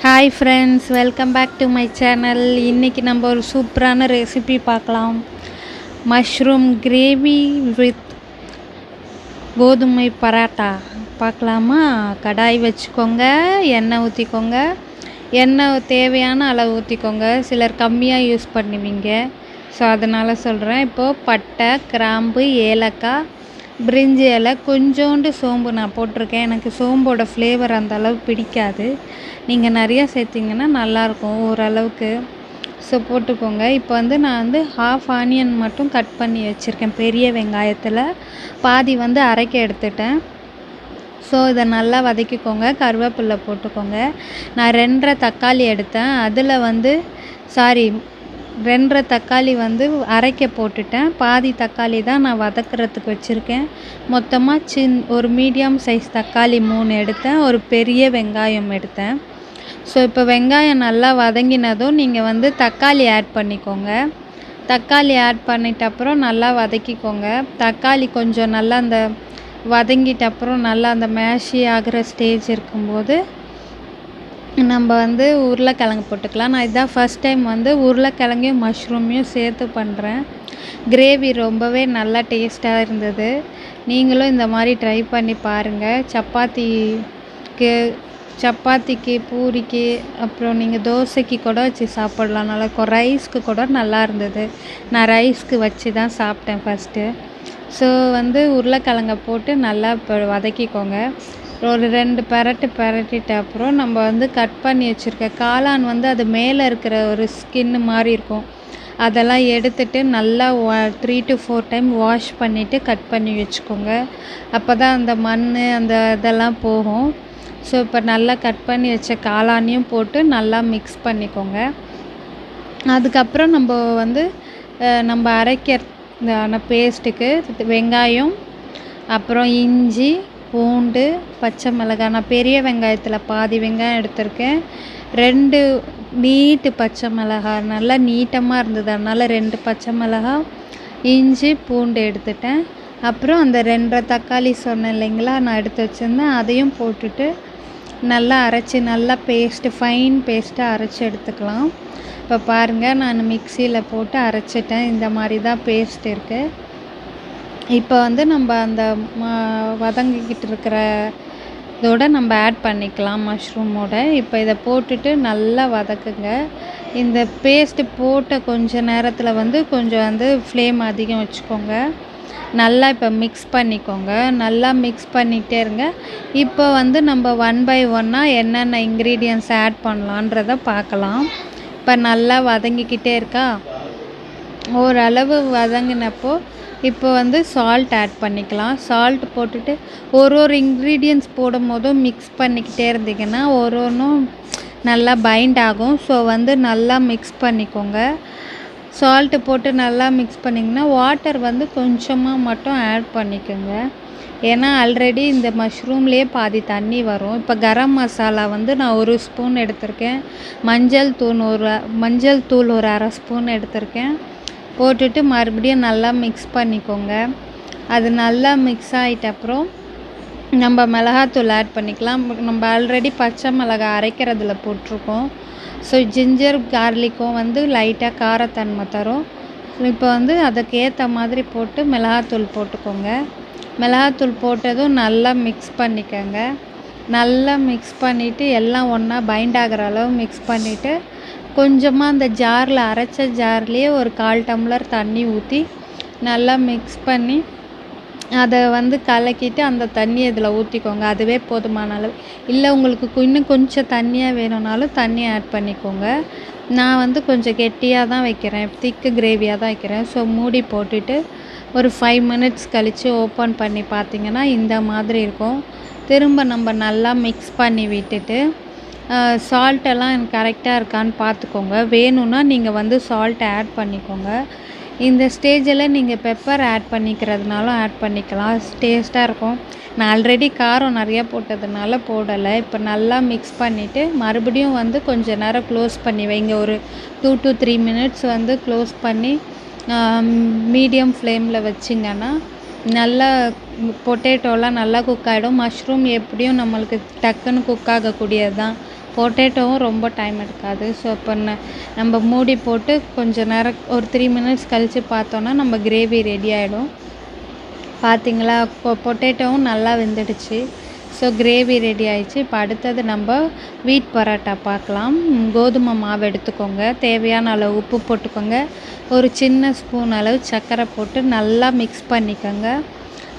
Hi friends, welcome back to my channel. இன்றைக்கி நம்ம ஒரு சூப்பரான ரெசிபி பார்க்கலாம். மஷ்ரூம் கிரேவி வித் கோதுமை பரோட்டா பார்க்கலாமா? கடாய் வச்சுக்கோங்க, எண்ணெய் ஊற்றிக்கோங்க. எண்ணெய் தேவையான அளவு ஊற்றிக்கோங்க. சிலர் கம்மியாக யூஸ் பண்ணுவீங்க, ஸோ அதனால் சொல்கிறேன். இப்போது பட்டை, கிராம்பு, ஏலக்காய், பிரிஞ்சி இலை, கொஞ்சோண்டு சோம்பு நான் போட்டிருக்கேன். எனக்கு சோம்போட ஃப்ளேவர் அந்த அளவு பிடிக்காது. நீங்கள் நிறையா சேர்த்திங்கன்னா நல்லாயிருக்கும் ஓரளவுக்கு. ஸோ போட்டுக்கோங்க. இப்போ நான் ஹாஃப் ஆனியன் மட்டும் கட் பண்ணி வச்சுருக்கேன். பெரிய வெங்காயத்தில் பாதி அரைக்க எடுத்துட்டேன். ஸோ இதை நல்லா வதக்கிக்கோங்க. கருவேப்பிலை போட்டுக்கோங்க. நான் 2.5 தக்காளி எடுத்தேன். அதில் 2.5 தக்காளி அரைக்க போட்டுட்டேன். பாதி தக்காளி தான் நான் வதக்கிறதுக்கு வச்சுருக்கேன். மொத்தமாக ஒரு மீடியம் சைஸ் தக்காளி 3 எடுத்தேன். ஒரு பெரிய வெங்காயம் எடுத்தேன். ஸோ இப்போ வெங்காயம் நல்லா வதங்கினதும் நீங்கள் தக்காளி ஆட் பண்ணிக்கோங்க. தக்காளி ஆட் பண்ணிட்ட அப்புறம் நல்லா வதக்கிக்கோங்க. தக்காளி கொஞ்சம் நல்லா அந்த வதங்கிட்ட அப்புறம் நல்லா அந்த மேஷி ஆகிற ஸ்டேஜ் இருக்கும்போது நம்ம உருளைக்கிழங்கு போட்டுக்கலாம். நான் இதான் ஃபஸ்ட் டைம் உருளைக்கிழங்கையும் மஷ்ரூமையும் சேர்த்து பண்ணுறேன். கிரேவி ரொம்பவே நல்லா டேஸ்ட்டாக இருந்தது. நீங்களும் இந்த மாதிரி ட்ரை பண்ணி பாருங்கள். சப்பாத்திக்கு, பூரிக்கு, அப்புறம் நீங்கள் தோசைக்கு கூட வச்சு சாப்பிட்லாம். நல்லாயிருக்கும். ரைஸ்க்கு கூட நல்லா இருந்தது. நான் ரைஸ்க்கு வச்சு தான் சாப்பிட்டேன் ஃபஸ்ட்டு. ஸோ உருளைக்கிழங்க போட்டு நல்லா இப்போ வதக்கிக்கோங்க. ஒரு 2 பெரட்டிட்ட அப்புறம் நம்ம கட் பண்ணி வச்சுருக்க காளான் அது மேலே இருக்கிற ஒரு ஸ்கின்னு மாதிரி இருக்கும். அதெல்லாம் எடுத்துட்டு நல்லா 3 to 4 டைம் வாஷ் பண்ணிவிட்டு கட் பண்ணி வச்சுக்கோங்க. அப்போ தான் அந்த மண் அந்த இதெல்லாம் போகும். ஸோ இப்போ நல்லா கட் பண்ணி வச்ச காளானையும் போட்டு நல்லா மிக்ஸ் பண்ணிக்கோங்க. அதுக்கப்புறம் நம்ம அரைக்கிற பேஸ்ட்டுக்கு வெங்காயம், அப்புறம் இஞ்சி, பூண்டு, பச்சை மிளகாய். நான் பெரிய வெங்காயத்தில் பாதி வெங்காயம் எடுத்திருக்கேன். 2 நீட்டு பச்சை மிளகாய் நல்லா நீட்டமாக இருந்தது, அதனால் 2 பச்சை மிளகாய், இஞ்சி, பூண்டு எடுத்துட்டேன். அப்புறம் அந்த 2.5 தக்காளி சொன்னேன் இல்லைங்களா, நான் எடுத்து வச்சுருந்தேன். அதையும் போட்டுட்டு நல்லா அரைச்சி நல்லா ஃபைன் பேஸ்ட்டாக அரைச்சி எடுத்துக்கலாம். இப்போ பாருங்கள், நான் மிக்சியில் போட்டு அரைச்சிட்டேன். இந்த மாதிரி தான் பேஸ்ட் இருக்குது. இப்போ நம்ம அந்த வதங்கிக்கிட்டு இருக்கிற இதோட நம்ம ஆட் பண்ணிக்கலாம் மஷ்ரூமோட. இப்போ இதை போட்டுட்டு நல்லா வதக்குங்க. இந்த பேஸ்ட்டு போட்ட கொஞ்ச நேரத்தில் கொஞ்சம் ஃப்ளேம் அதிகம் வச்சுக்கோங்க. நல்லா இப்போ மிக்ஸ் பண்ணிக்கோங்க. நல்லா மிக்ஸ் பண்ணிகிட்டே இருங்க. இப்போ நம்ம 1 by 1 என்னென்ன இன்க்ரீடியன்ட்ஸ் ஆட் பண்ணலான்றதை பார்க்கலாம். இப்போ நல்லா வதங்கிக்கிட்டே இருக்கா. ஓரளவு வதங்கினப்போ இப்போ சால்ட் ஆட் பண்ணிக்கலாம். சால்ட் போட்டுட்டு ஒரு இன்க்ரீடியன்ட்ஸ் போடும் போதும் மிக்ஸ் பண்ணிக்கிட்டே இருந்தீங்கன்னா ஒன்றும் நல்லா பைண்ட் ஆகும். ஸோ நல்லா மிக்ஸ் பண்ணிக்கோங்க. சால்ட்டு போட்டு நல்லா மிக்ஸ் பண்ணிங்கன்னா வாட்டர் கொஞ்சமாக மட்டும் ஆட் பண்ணிக்கோங்க. ஏன்னா ஆல்ரெடி இந்த மஷ்ரூம்லேயே பாதி தண்ணி வரும். இப்போ கரம் மசாலா நான் 1 ஸ்பூன் எடுத்திருக்கேன். மஞ்சள் தூள் ஒரு 1/2 ஸ்பூன் எடுத்திருக்கேன். போட்டுட்டு மறுபடியும் நல்லா மிக்ஸ் பண்ணிக்கோங்க. அது நல்லா மிக்ஸ் ஆகிட்ட அப்புறம் நம்ம மிளகாத்தூள் ஆட் பண்ணிக்கலாம். நம்ம ஆல்ரெடி பச்சை மிளகாய் அரைக்கிறதுல போட்டிருக்கோம். ஸோ ஜிஞ்சர் கார்லிக்கும் லைட்டாக காரத்தன்மை தரும். இப்போ அதுக்கு ஏற்ற மாதிரி போட்டு மிளகாத்தூள் போட்டுக்கோங்க. மிளகாத்தூள் போட்டதும் நல்லா மிக்ஸ் பண்ணிக்கோங்க. நல்லா மிக்ஸ் பண்ணிவிட்டு எல்லாம் ஒன்றா பைண்ட் ஆகிற அளவு மிக்ஸ் பண்ணிவிட்டு கொஞ்சமாக அந்த அரைச்ச ஜார்லேயே ஒரு 1/4 டம்ளர் தண்ணி ஊற்றி நல்லா மிக்ஸ் பண்ணி அதை கலக்கிட்டு அந்த தண்ணியை இதில் ஊற்றிக்கோங்க. அதுவே போதுமான அளவு. இல்லை உங்களுக்கு இன்னும் கொஞ்சம் தண்ணியாக வேணும்னாலும் தண்ணி ஆட் பண்ணிக்கோங்க. நான் கொஞ்சம் கெட்டியாக தான் வைக்கிறேன், திக்கு கிரேவியாக தான் வைக்கிறேன். ஸோ மூடி போட்டுட்டு ஒரு 5 மினிட்ஸ் கழித்து ஓப்பன் பண்ணி பார்த்திங்கன்னா இந்த மாதிரி இருக்கும். திரும்ப நம்ம நல்லா மிக்ஸ் பண்ணி விட்டுட்டு சால்ட்டெல்லாம் கரெக்டாக இருக்கான்னு பார்த்துக்கோங்க. வேணும்னா நீங்கள் சால்ட்டை ஆட் பண்ணிக்கோங்க. இந்த ஸ்டேஜில் நீங்கள் பெப்பர் ஆட் பண்ணிக்கிறதுனாலும் ஆட் பண்ணிக்கலாம், டேஸ்ட்டாக இருக்கும். நான் ஆல்ரெடி காரம் நிறையா போட்டதுனால போடலை. இப்போ நல்லா மிக்ஸ் பண்ணிவிட்டு மறுபடியும் கொஞ்சம் நேரம் க்ளோஸ் பண்ணி வைங்க. ஒரு 2 to 3 மினிட்ஸ் க்ளோஸ் பண்ணி மீடியம் ஃப்ளேமில் வச்சிங்கன்னா நல்லா பொட்டேட்டோலாம் நல்லா குக் ஆகிடும். மஷ்ரூம் எப்படியும் நம்மளுக்கு டக்குன்னு குக் ஆகக்கூடியது தான். பொட்டேட்டோவும் ரொம்ப டைம் எடுக்காது. ஸோ இப்போ நம்ம மூடி போட்டு கொஞ்சம் நேரம் ஒரு 3 மினிட்ஸ் கழித்து பார்த்தோன்னா நம்ம கிரேவி ரெடி ஆகிடும். பார்த்தீங்களா, பொட்டேட்டோவும் நல்லா வெந்துடுச்சு. ஸோ கிரேவி ரெடி ஆயிடுச்சு. இப்போ அடுத்தது நம்ம வீட் பரோட்டா பார்க்கலாம். கோதுமை மாவு எடுத்துக்கோங்க, தேவையான அளவு உப்பு போட்டுக்கோங்க, ஒரு சின்ன ஸ்பூன் அளவு சர்க்கரை போட்டு நல்லா மிக்ஸ் பண்ணிக்கோங்க.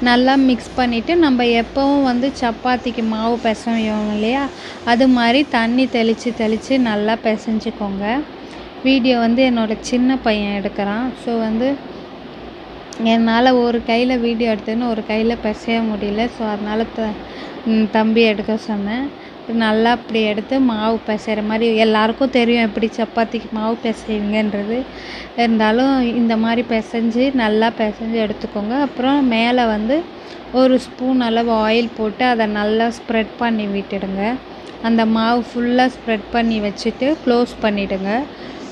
நல்லா மிக்ஸ் பண்ணிவிட்டு நம்ம எப்போவும் வந்து சப்பாத்திக்கு மாவு பிசைவோம் இல்லையா, அது மாதிரி தண்ணி தெளித்து நல்லா பிசைஞ்சிக்கோங்க. வீடியோ வந்து என்னோடய சின்ன பையன் எடுக்கிறான். ஸோ வந்து என்னால் ஒரு கையில் வீடியோ எடுத்துன்னு ஒரு கையில் பிசைய முடியல. ஸோ அதனால் தம்பி எடுக்க சொன்னேன். நல்லா அப்படி எடுத்து மாவு பிசைகிற மாதிரி எல்லாருக்கும் தெரியும் எப்படி சப்பாத்திக்கு மாவு பிசைவீங்கன்றது. இருந்தாலும் இந்த மாதிரி பிசைஞ்சு நல்லா பிசைஞ்சு எடுத்துக்கோங்க. அப்புறம் மேலே வந்து ஒரு ஸ்பூன் அளவு ஆயில் போட்டு அதை நல்லா ஸ்ப்ரெட் பண்ணி விட்டுடுங்க. அந்த மாவு ஃபுல்லாக ஸ்ப்ரெட் பண்ணி வச்சுட்டு க்ளோஸ் பண்ணிவிடுங்க.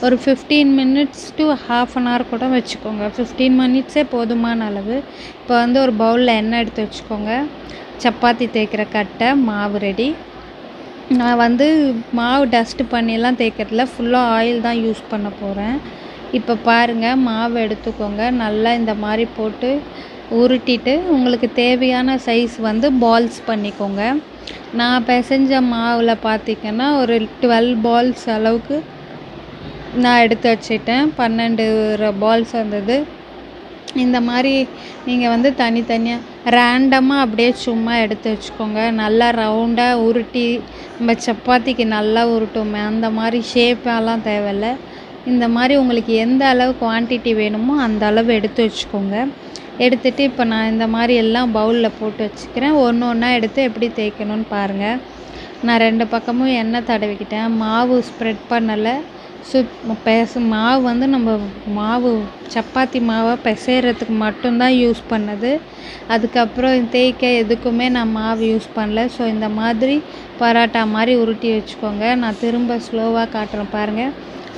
ஒரு 15 மினிட்ஸ் டு ½ அன் ஹவர் கூட வச்சுக்கோங்க. 15 மினிட்ஸே போதுமான அளவு. இப்போ வந்து ஒரு பவுலில் எண்ணெய் எடுத்து வச்சுக்கோங்க. சப்பாத்தி தேய்க்கிற கட்டை மாவு ரெடி. நான் வந்து மாவு டஸ்ட்டு பண்ணியெல்லாம் தேய்க்கிறதில்ல, ஃபுல்லாக ஆயில் தான் யூஸ் பண்ண போகிறேன். இப்போ பாருங்கள், மாவு எடுத்துக்கோங்க. நல்லா இந்த மாதிரி போட்டு உருட்டிட்டு உங்களுக்கு தேவையான சைஸ் வந்து பால்ஸ் பண்ணிக்கோங்க. நான் பிசைஞ்ச மாவில் பார்த்திங்கன்னா ஒரு 12 பால்ஸ் அளவுக்கு நான் எடுத்து வச்சுட்டேன். 12 பால்ஸ் வந்தது. இந்த மாதிரி நீங்கள் வந்து தனித்தனியாக ரேண்டமாக அப்படியே சும்மா எடுத்து வச்சுக்கோங்க. நல்லா ரவுண்டாக உருட்டி நம்ம சப்பாத்திக்கு நல்லா உருட்டுமே அந்த மாதிரி ஷேப்பாலாம் தேவையில்ல. இந்த மாதிரி உங்களுக்கு எந்த அளவு குவான்டிட்டி வேணுமோ அந்த அளவு எடுத்து வச்சுக்கோங்க. எடுத்துகிட்டு இப்போ நான் இந்த மாதிரி எல்லாம் பவுலில் போட்டு வச்சுக்கிறேன். ஒன்று ஒன்றா எடுத்து எப்படி தேய்க்கணும்னு பாருங்கள். நான் 2 பக்கமும் எண்ணெய் தடவிக்கிட்டேன். மாவு ஸ்ப்ரெட் பண்ணலை. மாவு வந்து நம்ம மாவு சப்பாத்தி மாவை பிசைகிறதுக்கு மட்டும்தான் யூஸ் பண்ணது. அதுக்கப்புறம் தேய்க்க எதுக்குமே நான் மாவு யூஸ் பண்ணல. ஸோ இந்த மாதிரி பரோட்டா மாதிரி உருட்டி வச்சுக்கோங்க. நான் திரும்ப ஸ்லோவாக காட்டுறேன் பாருங்கள்.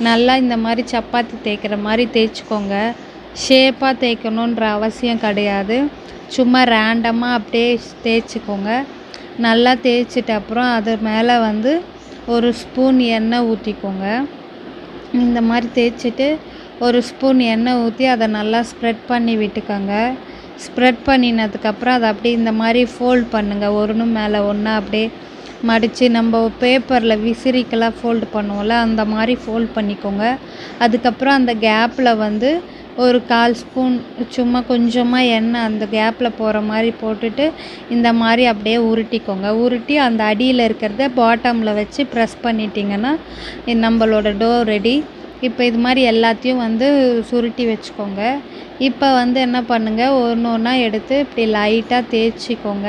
நல்லா இந்த மாதிரி சப்பாத்தி தேய்க்கிற மாதிரி தேய்ச்சிக்கோங்க. ஷேப்பாக தேய்க்கணுன்ற அவசியம் கிடையாது. சும்மா ரேண்டமாக அப்படியே தேய்ச்சிக்கோங்க. நல்லா தேய்ச்சிட்டு அப்புறம் அது மேலே வந்து ஒரு ஸ்பூன் எண்ணெய் ஊற்றிக்கோங்க. இந்த மாதிரி தேய்ச்சிட்டு ஒரு ஸ்பூன் எண்ணெய் ஊற்றி அதை நல்லா ஸ்ப்ரெட் பண்ணி விட்டுக்கோங்க. ஸ்ப்ரெட் பண்ணினதுக்கப்புறம் அதை அப்படியே இந்த மாதிரி ஃபோல்ட் பண்ணுங்கள். ஒன்று மேலே ஒன்றா அப்படியே மடித்து நம்ம பேப்பரில் விசிறிக்கெல்லாம் ஃபோல்டு பண்ணுவோம்ல, அந்த மாதிரி ஃபோல்ட் பண்ணிக்கோங்க. அதுக்கப்புறம் அந்த கேப்பில் வந்து ஒரு 1/4 ஸ்பூன் சும்மா கொஞ்சமாக எண்ணெய் அந்த கேப்பில் போகிற மாதிரி போட்டுட்டு இந்த மாதிரி அப்படியே உருட்டிக்கோங்க. உருட்டி அந்த அடியில் இருக்கிறத பாட்டமில் வச்சு ப்ரெஸ் பண்ணிட்டிங்கன்னா நம்மளோட டோ ரெடி. இப்போ இது மாதிரி எல்லாத்தையும் வந்து சுருட்டி வச்சுக்கோங்க. இப்போ வந்து என்ன பண்ணுங்கள், ஒன்று ஒன்றா எடுத்து இப்படி லைட்டாக தேய்ச்சிக்கோங்க.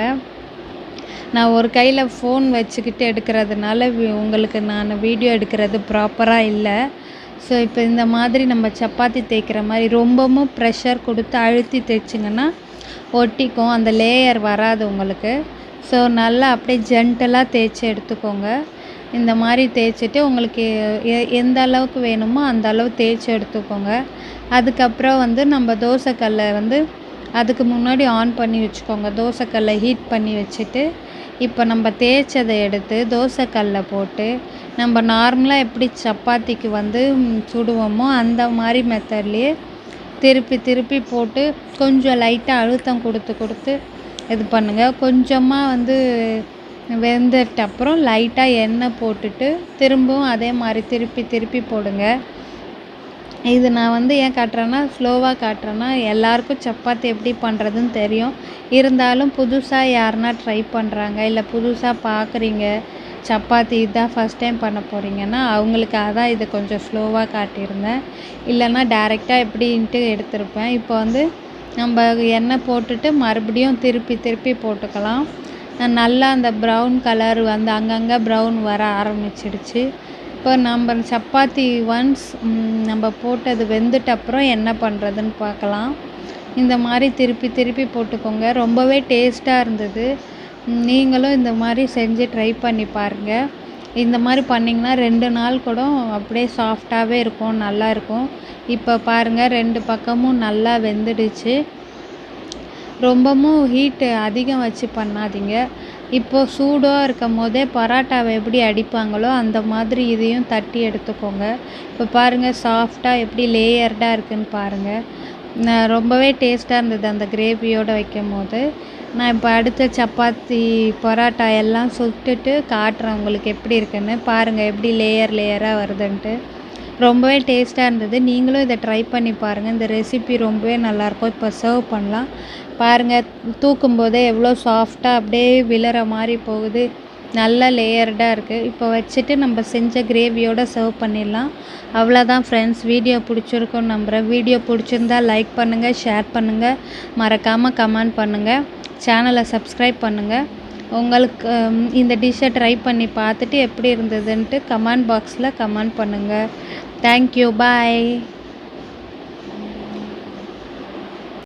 நான் ஒரு கையில் ஃபோன் வச்சுக்கிட்டு எடுக்கிறதுனால உங்களுக்கு நான் வீடியோ எடுக்கிறது ப்ராப்பராக இல்லை. ஸோ இப்போ இந்த மாதிரி நம்ம சப்பாத்தி தேய்க்கிற மாதிரி ரொம்பவும் ப்ரெஷர் கொடுத்து அழுத்தி தேய்ச்சிங்கன்னா ஒட்டிக்கும், அந்த லேயர் வராது உங்களுக்கு. ஸோ நல்லா அப்படியே ஜென்டலாக தேய்ச்சி எடுத்துக்கோங்க. இந்த மாதிரி தேய்ச்சிட்டு உங்களுக்கு எந்த அளவுக்கு வேணுமோ அந்த அளவு தேய்ச்சி எடுத்துக்கோங்க. அதுக்கப்புறம் வந்து நம்ம தோசைக்கல்லை வந்து அதுக்கு முன்னாடி ஆன் பண்ணி வச்சுக்கோங்க. தோசைக்கல்லை ஹீட் பண்ணி வச்சுட்டு இப்போ நம்ம தேய்ச்சதை எடுத்து தோசைக்கல்ல போட்டு நம்ம நார்மலாக எப்படி சப்பாத்திக்கு வந்து சுடுவோமோ அந்த மாதிரி மெத்தட்லேயே திருப்பி போட்டு கொஞ்சம் லைட்டாக அழுத்தம் கொடுத்து இது பண்ணுங்கள். கொஞ்சமாக வந்து வெந்துட்ட அப்புறம் லைட்டாக எண்ணெய் போட்டுட்டு திரும்பவும் அதே மாதிரி திருப்பி போடுங்க. இது நான் வந்து ஏன் காட்டுறேன்னா, ஸ்லோவாக காட்டுறேன்னா எல்லாருக்கும் சப்பாத்தி எப்படி பண்ணுறதுன்னு தெரியும். இருந்தாலும் புதுசாக யாருன்னா ட்ரை பண்ணுறாங்க, இல்லை புதுசாக பார்க்குறீங்க, சப்பாத்தி இதுதான் ஃபஸ்ட் டைம் பண்ண போகிறீங்கன்னா அவங்களுக்காக தான் இது கொஞ்சம் ஸ்லோவாக காட்டியிருந்தேன். இல்லைன்னா டைரெக்டாக எப்படின்ட்டு எடுத்திருப்பேன். இப்போ வந்து நம்ம எண்ணெய் போட்டுட்டு மறுபடியும் திருப்பி போட்டுக்கலாம். நல்லா அந்த ப்ரௌன் கலர் வந்து அங்கங்கே ப்ரௌன் வர ஆரம்பிச்சிடுச்சு. இப்போ நம்ம சப்பாத்தி ஒன்ஸ் நம்ம போட்டது வெந்துட்ட அப்புறம் என்ன பண்ணுறதுன்னு பார்க்கலாம். இந்த மாதிரி திருப்பி போட்டுக்கோங்க. ரொம்பவே டேஸ்ட்டாக இருந்தது. நீங்களும் இந்த மாதிரி செஞ்சு ட்ரை பண்ணி பாருங்கள். இந்த மாதிரி பண்ணிங்கன்னா 2 நாள் கூட அப்படியே சாஃப்டாகவே இருக்கும், நல்லாயிருக்கும். இப்போ பாருங்கள் 2 பக்கமும் நல்லா வெந்துடுச்சு. ரொம்பவும் ஹீட்டு அதிகம் வச்சு பண்ணாதீங்க. இப்போது சூடாக இருக்கும் போதே பரோட்டாவை எப்படி அடிப்பாங்களோ அந்த மாதிரி இதையும் தட்டி எடுத்துக்கோங்க. இப்போ பாருங்கள் சாஃப்டாக எப்படி லேயர்டாக இருக்குதுன்னு பாருங்கள். நான் ரொம்பவே டேஸ்ட்டாக இருந்தது அந்த கிரேவியோடு வைக்கும்போது. நான் இப்போ அடுத்த சப்பாத்தி பரோட்டா எல்லாம் சுட்டுட்டு காட்டுறேன் உங்களுக்கு எப்படி இருக்குன்னு. பாருங்கள் எப்படி லேயராக வருதுன்ட்டு. ரொம்பவே டேஸ்ட்டாக இருந்தது. நீங்களும் இதை ட்ரை பண்ணி பாருங்கள். இந்த ரெசிபி ரொம்பவே நல்லாயிருக்கும். இப்போ சர்வ் பண்ணலாம். பாருங்கள் தூக்கும்போதே எவ்வளோ சாஃப்டாக அப்படியே விழற மாதிரி போகுது. நல்லா லேயர்டாக இருக்குது. இப்போ வச்சுட்டு நம்ம செஞ்ச கிரேவியோடு சர்வ் பண்ணிடலாம். அவ்வளோதான் ஃப்ரெண்ட்ஸ். வீடியோ பிடிச்சிருக்குன்னு நம்புகிறேன். வீடியோ பிடிச்சிருந்தா லைக் பண்ணுங்கள், ஷேர் பண்ணுங்கள், மறக்காமல் கமெண்ட் பண்ணுங்கள், சேனலை சப்ஸ்கிரைப் பண்ணுங்கள். உங்களுக்கு இந்த டிஷ்ஷை ட்ரை பண்ணி பார்த்துட்டு எப்படி இருந்ததுன்ட்டு கமெண்ட் பாக்ஸில் கமெண்ட் பண்ணுங்கள். தேங்க்யூ, பாய்.